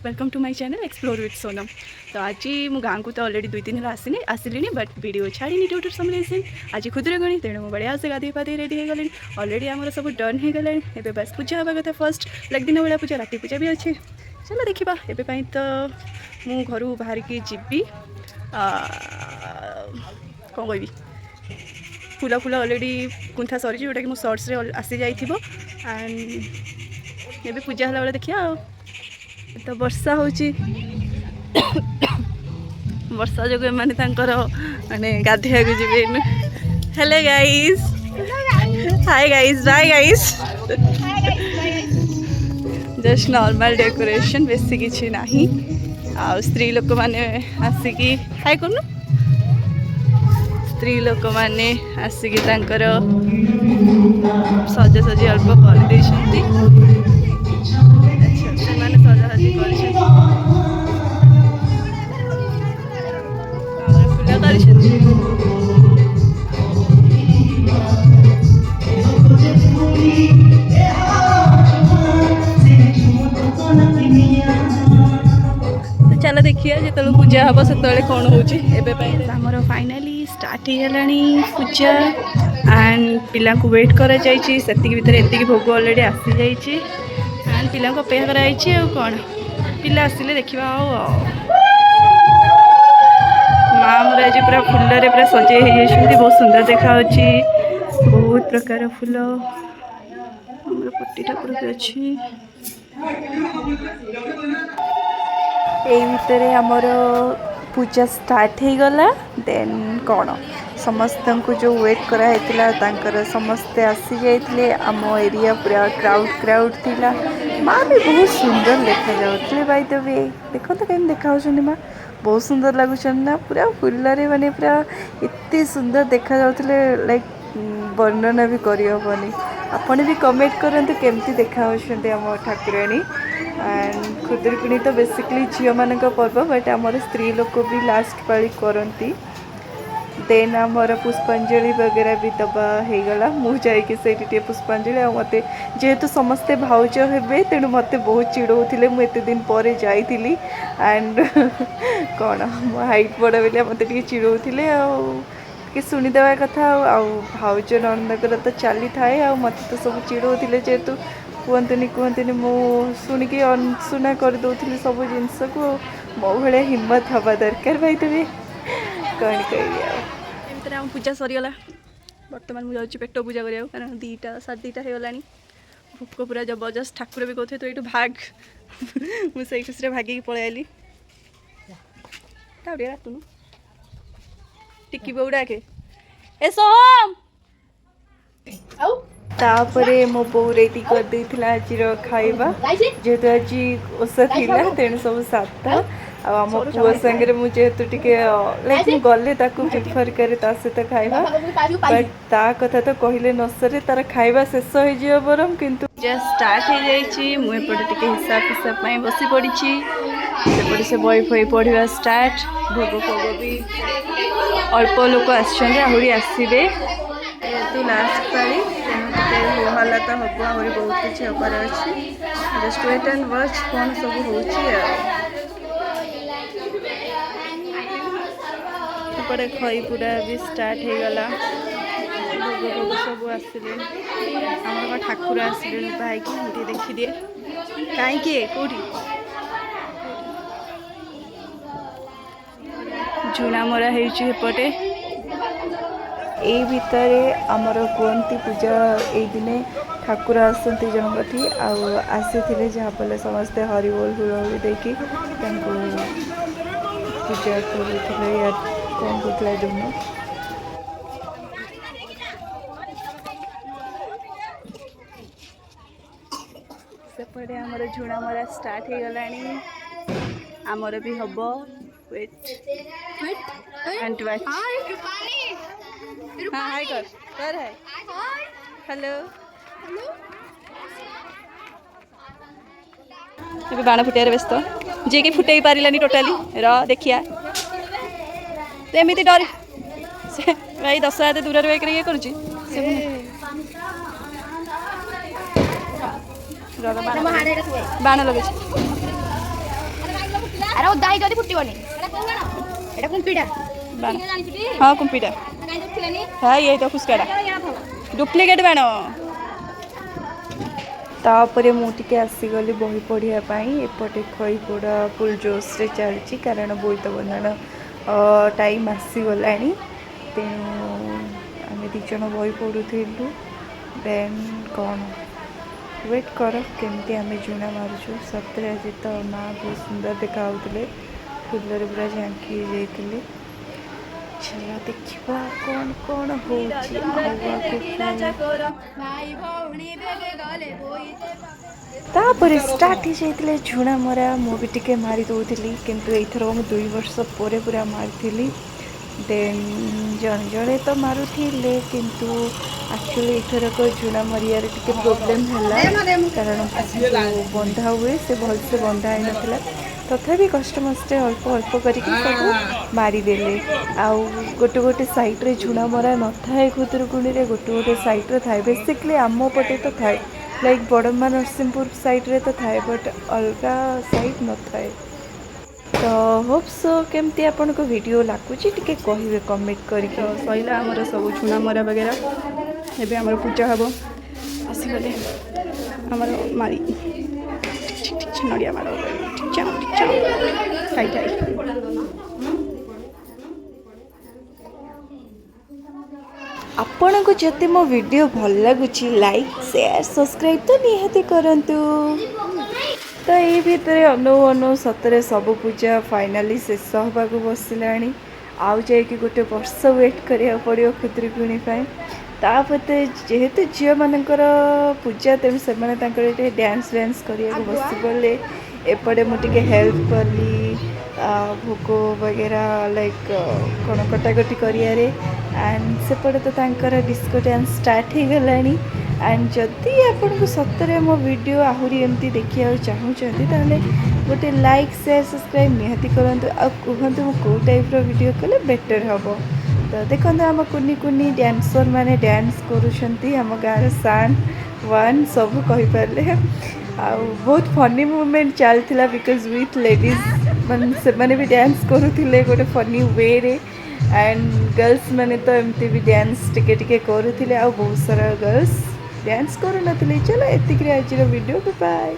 Welcome to my channel explore with Sonam. तो आज मु गाँव को तो ऑलरेडी 2-3 दिन आसनी आसिली बट वीडियो छाड़ी ड्यू टू सम रीजन आज खुदरे गणी तेणु मुझे बढ़िया से गाधे पाधे रेडी हो गले ऑलरेडी आमर सब डन हो गले एबे बस पूजा हवा कथा फर्स्ट लाइक दिन बेला पूजा राति पूजा भी अच्छे चलो देखा एबे तो मु घर बाहर की जीवी कौन कहबी फूल फूल ऑलरेडी गुंथा सरी जोटा कि सर्ट्स रे आसी जाइथिबो एंड एबे पूजा हला बेले देखिया तो वर्षा होची वर्षा जो मैंने माने गाधे को जी hello guys hi guys bye guys just normal decoration बेसी किसी ना आ स्त्री लोक मैंने आसिकी हाय कर स्त्री लोक मैंने आसिकी सजासजी अल्प कर चलो देखिए जो पूजा हम से कौन होमर फाइनाली स्टार्ट हो पूजा एंड पिला को वेट कर भीतर एति भोग ऑलरेडी आसी जाइए एंड पिला को अपेक्षा कराई कौन पिला आसिले देखा माँ मोर आज पूरा फुल पूरा सजे बहुत सुंदर देखा बहुत प्रकार फुल आमर पट्टी ठाकुर भी अच्छी भितर आमर पूजा स्टार्ट हो गला देन कौन समस्त को जो वेट कराई समस्ते आसी जाइए आम एरिया पूरा क्राउड थिला माँ भी बहुत सुंदर देखा जाते बाय द वे देखो तो कहीं देखा माँ बहुत सुंदर लगुच ना पूरा फुलरे माने पूरा एत सुंदर देखा जाते लाइक वर्णना भी करहबनी आपण भी कमेंट करते केमती देखा आम ठाकुराणी एंड खुदुरकुणी तो बेसिकली झील मान पर्व बट आमर स्त्री लोक भी लास्ट पाली करती देन आमर पुष्पांजलि वगैरह भी दबा हो गला मुझे पुष्पांजलि आ मत जेहेतु समस्ते भाउज हे तेणु मत बहुत चिड़ौले मुझे दिन पर जाइली एंड कौन मो हाइट बड़ बोले मत चिड़ौले कि शुणीदेवा कथा भाउज नंदकर तो चली थाए मत तो सब चिड़ौले जेहेतु कहतनी मु शुणिकी अनशुना करदे सब जिनस को मो भाया हिम्मत हवा दरकार भाई तबे कौन कह पूजा सरीगला बर्तमान मुझे पेट पूजा करा कारण 2टा 2:30 हो गला भोक पूरा जबरदस्त ठाकुर भी कहते तो ये भाग मुझे खुशी भागी पलि रातुनु टिकी बौड़ा के ए सोहम तापरे मो बो रेडी कर देथिला आज खाइबा जेहेतु आज ओसा थिला तेणु सब साथा आम पुआ संगे मुझे टिके लाइक गले प्रिफर करे ता सहित खाइबा बट ता कथा तो कहले न सरे तार खाइबा शेष हो जियो बरम किंतु जस्ट स्टार्ट हो जाइछि मु एपटे टिके हिसाब पई बसी पड़ी सेपटे से बई फई पढ़ा स्टार्ट भोग फोग भी अल्प लोक आहरी आसबे जेहेतु लास्ट पाली हो हला तो हम आहरी बहुत किसी हबार अच्छी जस्ट वेट एंड वॉच कौन सब होपटे खई पूरा भी स्टार्ट हो गला भोग भोग सब आसिले आम ठाकुर आसिले भाई की देखी दिए कहीं कौटी झुणा मरा होपटे यही भितर आमर कहती पूजा यही दिने ठाकुर आसती जनकठी आसी जहाँफल समस्ते हरिबोल हुलहुली देखी पूजा कर या कौन कहला दुनो सेपटे आमर झुणा मरा स्टार्ट हो गलानी आमर भी हम वेट एंड वाच हाँ हाय कर है हेलो अभी बाण फुटार व्यस्त जी कि फुटे पारानी टोटाली देखिया तो एमती डर भाई 10 हाथ दूर रही ये कर बाण लगे ଆରେ ଓଦା ହେଇକି ଯଦି ଫୁଟିବନି ଏଟା କୁମ୍ପିଟା ବାଣ ହଁ କୁମ୍ପିଟା ହଁ ଇଏ ତ ଫୁସ୍କାଟା ଡୁପ୍ଲିକେଟ୍ ବାଣ। ତାପରେ ମୁଁ ଟିକେ ଆସିଗଲି ବହି ପଢ଼ିବା ପାଇଁ। ଏପଟେ ଖଇପୋଡ଼ା ଫୁଲ୍ ଜୋସ୍ରେ ଚାଲିଛି କାରଣ ବୋଇତ ବନ୍ଦାଣ ଟାଇମ୍ ଆସିଗଲାଣି। ତେଣୁ ଆମେ ଦୁଇ ଜଣ ବହି ପଢ଼ୁଥିଲୁ। ଦେନ୍ କ'ଣ ୱେଟ୍ କର କେମିତି ଆମେ ଝୁଣା ମାରୁଛୁ। ସତରେ ଆଜି ତ ମାଆ ବହୁତ ସୁନ୍ଦର ଦେଖାଯାଉଥିଲେ, ଫୁଲରେ ପୁରା ଝାଙ୍କି ହେଇଯାଇଥିଲେ। ଚାଲ ଦେଖିବା କ'ଣ କ'ଣ ହେଉଛି ତାପରେ ଷ୍ଟାର୍ଟ ହେଇଯାଇଥିଲେ ଝୁଣା ମରା। ମୁଁ ବି ଟିକେ ମାରି ଦେଉଥିଲି, କିନ୍ତୁ ଏଇଥର ମୁଁ 2 ବର୍ଷ ପରେ ପୁରା ମାରିଥିଲି। ଦେନ୍ ଜଣେ ଜଣେ ତ ମାରୁଥିଲେ, କିନ୍ତୁ ଆକ୍ଚୁଆଲି ଏଥରକ ଝୁଣା ମାରିବାରେ ଟିକେ ପ୍ରୋବ୍ଲେମ୍ ହେଲା କାରଣ ଯେଉଁ ବନ୍ଧା ହୁଏ ସେ ଭଲସେ ବନ୍ଧା ହେଇନଥିଲା। ତଥାପି କଷ୍ଟମଷ୍ଟେ ଅଳ୍ପ ଅଳ୍ପ କରିକି ସବୁ ମାରିଦେଲେ। ଆଉ ଗୋଟେ ଗୋଟେ ସାଇଡ଼୍ରେ ଝୁଣା ମରା ନଥାଏ ଖୁଦୁରୁକୁଣିରେ, ଗୋଟେ ଗୋଟେ ସାଇଡ଼୍ରେ ଥାଏ। ବେସିକଲି ଆମ ପଟେ ତ ଥାଏ, ଲାଇକ୍ ବଡ଼ମ୍ବା ନରସିଂହପୁର ସାଇଡ଼୍ରେ ତ ଥାଏ, ବଟ୍ ଅଲଗା ସାଇଡ଼୍ ନଥାଏ। ତ ହୋପ୍ ସୋ କେମିତି ଆପଣଙ୍କ ଭିଡ଼ିଓ ଲାଗୁଛି ଟିକେ କହିବେ କମେଣ୍ଟ କରିକି। ସଇଲା ଆମର ସବୁ ଝୁଣା ମରା ବଗେରା। ଏବେ ଆମର ପୂଜା ହେବ। ଆସିଗଲେ ଆମର ମାଳି ନଡ଼ିଆ ମାଳ ଠାଇ ଠାଇ। ଆପଣଙ୍କୁ ଯଦି ମୋ ଭିଡ଼ିଓ ଭଲ ଲାଗୁଛି ଲାଇକ୍ ସେୟାର ସବସ୍କ୍ରାଇବ୍ ତ ନିହାତି କରନ୍ତୁ। ତ ଏଇ ଭିତରେ ଅନଉ ଅନଉ ସତରେ ସବୁ ପୂଜା ଫାଇନାଲି ଶେଷ ହେବାକୁ ବସିଲାଣି। ଆଉ ଯାଇକି ଗୋଟେ ବର୍ଷ ୱେଟ୍ କରିବାକୁ ପଡ଼ିବ ଖୁଦୁରୁକୁଣି ପାଇଁ। ତାପରେ ଯେହେତୁ ଝିଅମାନଙ୍କର ପୂଜା, ତେଣୁ ସେମାନେ ତାଙ୍କର ଟିକେ ଡ୍ୟାନ୍ସ କରିବାକୁ ବସି ପଡ଼ିଲେ। ଏପଟେ ମୁଁ ଟିକେ ହେଲ୍ପ କଲି ଭୋଗ ବଗେରା ଲାଇକ୍ କ'ଣ କଟାକଟି କରିବାରେ। ଆଣ୍ଡ ସେପଟେ ତ ତାଙ୍କର ଡିସ୍କୋ ଡ୍ୟାନ୍ସ ଷ୍ଟାର୍ଟ ହେଇଗଲାଣି। ଆଣ୍ଡ ଯଦି ଆପଣଙ୍କୁ ସତରେ ମୋ ଭିଡ଼ିଓ ଆହୁରି ଏମିତି ଦେଖିବାକୁ ଚାହୁଁଛନ୍ତି ତାହେଲେ ଗୋଟେ ଲାଇକ୍ ସେୟାର ସବସ୍କ୍ରାଇବ୍ ନିହାତି କରନ୍ତୁ। ଆଉ କୁହନ୍ତୁ ମୁଁ କେଉଁ ଟାଇପ୍ର ଭିଡ଼ିଓ କଲେ ବେଟର୍ ହେବ। ତ ଦେଖନ୍ତୁ ଆମ କୁନି କୁନି ଡ୍ୟାନ୍ସର ମାନେ ଡ୍ୟାନ୍ସ କରୁଛନ୍ତି। ଆମ ଗାଁର ସାନ୍ ୱାନ୍ ସବୁ କହିପାରିଲେ। ଆଉ ବହୁତ ଫନି ମୁଭମେଣ୍ଟ ଚାଲିଥିଲା ବିକଜ୍ ୱିଥ୍ ଲେଡ଼ିଜ୍ ମାନେ ସେମାନେ ବି ଡ୍ୟାନ୍ସ କରୁଥିଲେ ଗୋଟେ ଫନି ୱେରେ। ଆଣ୍ଡ ଗର୍ଲସ ମାନେ ତ ଏମିତି ବି ଡ୍ୟାନ୍ସ ଟିକେ ଟିକେ କରୁଥିଲେ, ଆଉ ବହୁତ ସାରା ଗର୍ଲସ ଡ୍ୟାନ୍ସ କରୁନଥିଲେ। ଚାଲ ଏତିକିରେ ଆଜିର ଭିଡ଼ିଓ ବାଏ।